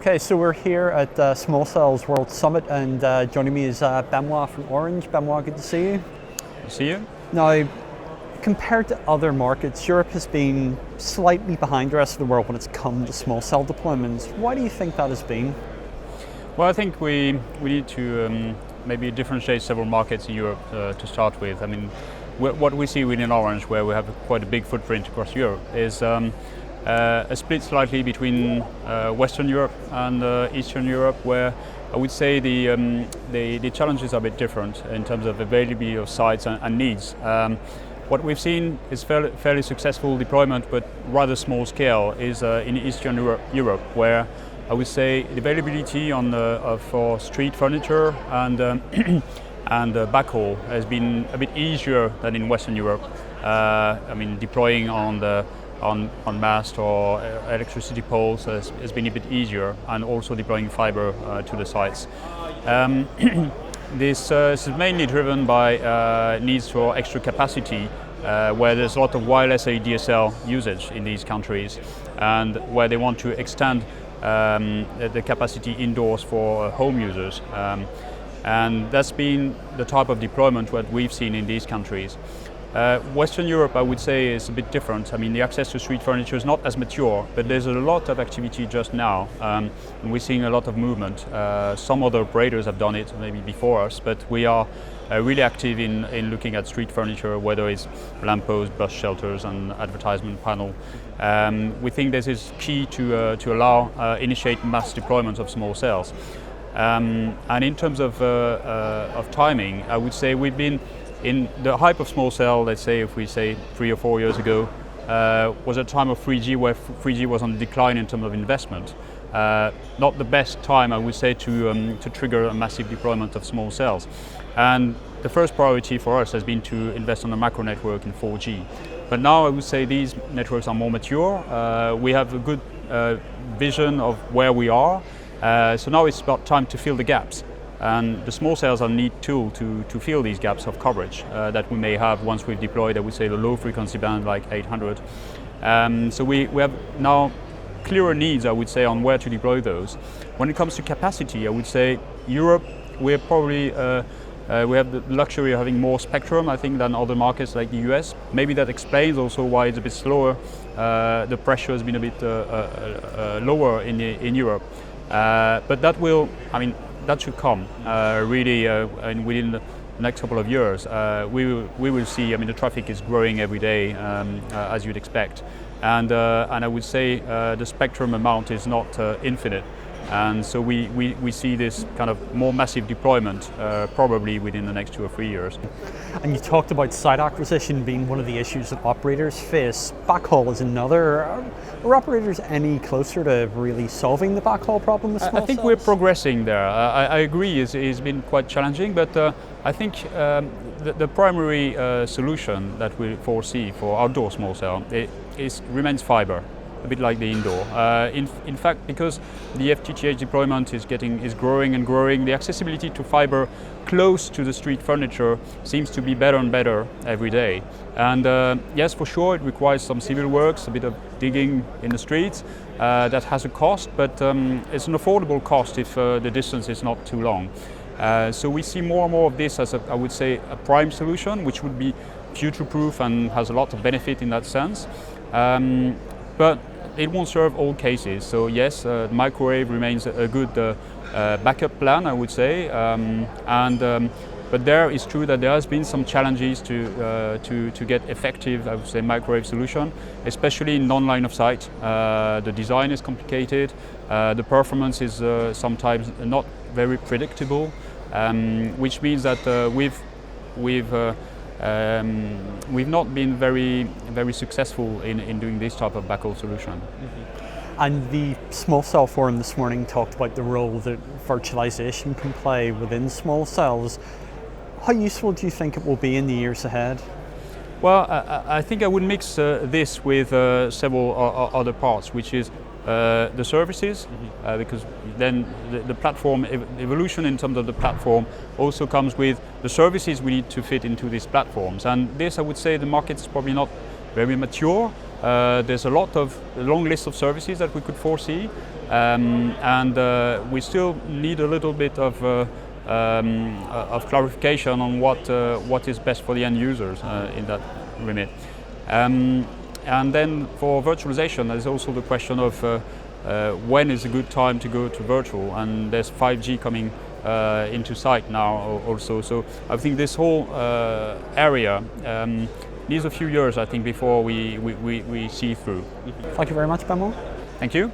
Okay, so we're here at Small Cells World Summit, and joining me is Benoit from Orange. Benoit, good to see you. See you. Now, compared to other markets, Europe has been slightly behind the rest of the world when it's come to small cell deployments. Why do you think that has been? Well, I think we need to maybe differentiate several markets in Europe to start with. I mean, what we see within Orange, where we have quite a big footprint across Europe, is a split slightly between Western Europe and Eastern Europe, where I would say the challenges are a bit different in terms of availability of sites and needs. What we've seen is fairly successful deployment, but rather small scale, is in Eastern Europe, where I would say the availability for street furniture and and backhaul has been a bit easier than in Western Europe. I mean, deploying on mast or electricity poles has been a bit easier, and also deploying fiber to the sites. This is mainly driven by needs for extra capacity, where there's a lot of wireless ADSL usage in these countries, and where they want to extend the capacity indoors for home users. And that's been the type of deployment that we've seen in these countries. Western Europe, I would say, is a bit different. I mean, the access to street furniture is not as mature, but there's a lot of activity just now, and we're seeing a lot of movement. Some other operators have done it maybe before us, but we are really active in looking at street furniture, whether it's lampposts, bus shelters, and advertisement panel. We think this is key to allow initiate mass deployment of small cells. And in terms of timing, I would say we've been in the hype of small cell. Let's say if we say 3 or 4 years ago, was a time of 3G where 3G was on decline in terms of investment. Not the best time, I would say, to trigger a massive deployment of small cells. And the first priority for us has been to invest on a macro network in 4G. But now I would say these networks are more mature. We have a good vision of where we are. So now it's about time to fill the gaps. And the small cells are a neat tool to fill these gaps of coverage that we may have once we've deployed, I would say, the low frequency band like 800. So we have now clearer needs, I would say, on where to deploy those. When it comes to capacity, I would say Europe, we're probably we have the luxury of having more spectrum, I think, than other markets like the US. Maybe that explains also why it's a bit slower. The pressure has been a bit lower in Europe. But that will, I mean, that should come really and within the next couple of years. We will see. I mean, the traffic is growing every day, as you'd expect, and I would say the spectrum amount is not infinite, and so we see this kind of more massive deployment probably within the next 2 or 3 years. And you talked about site acquisition being one of the issues that operators face. Backhaul is another. Are operators any closer to really solving the backhaul problem with small I think cells? we're progressing there. I agree, it's been quite challenging, but I think the primary solution that we foresee for outdoor small cell remains fiber, a bit like the indoor. In fact, because the FTTH deployment is growing and growing, the accessibility to fiber close to the street furniture seems to be better and better every day. And yes, for sure, it requires some civil works, a bit of digging in the streets. That has a cost, but it's an affordable cost if the distance is not too long. So we see more and more of this as, I would say, a prime solution, which would be future-proof and has a lot of benefit in that sense. But it won't serve all cases. So yes, microwave remains a good backup plan, I would say. But there it's true that there has been some challenges to get effective, I would say, microwave solution, especially in non-line of sight. The design is complicated. The performance is sometimes not very predictable, which means that we've not been very successful in doing this type of backhaul solution. Mm-hmm. And the Small Cell Forum this morning talked about the role that virtualization can play within small cells. How useful do you think it will be in the years ahead? Well, I think I would mix this with several other parts, which is the services, because then the platform evolution in terms of the platform also comes with the services we need to fit into these platforms. And this, I would say, the market is probably not very mature, there's a long list of services that we could foresee, and we still need a little bit of clarification on what is best for the end users in that remit. And then for virtualization, there's also the question of when is a good time to go to virtual, and there's 5G coming into sight now also. So I think this whole area needs a few years, I think, before we see through. Thank you very much, Benoit. Thank you.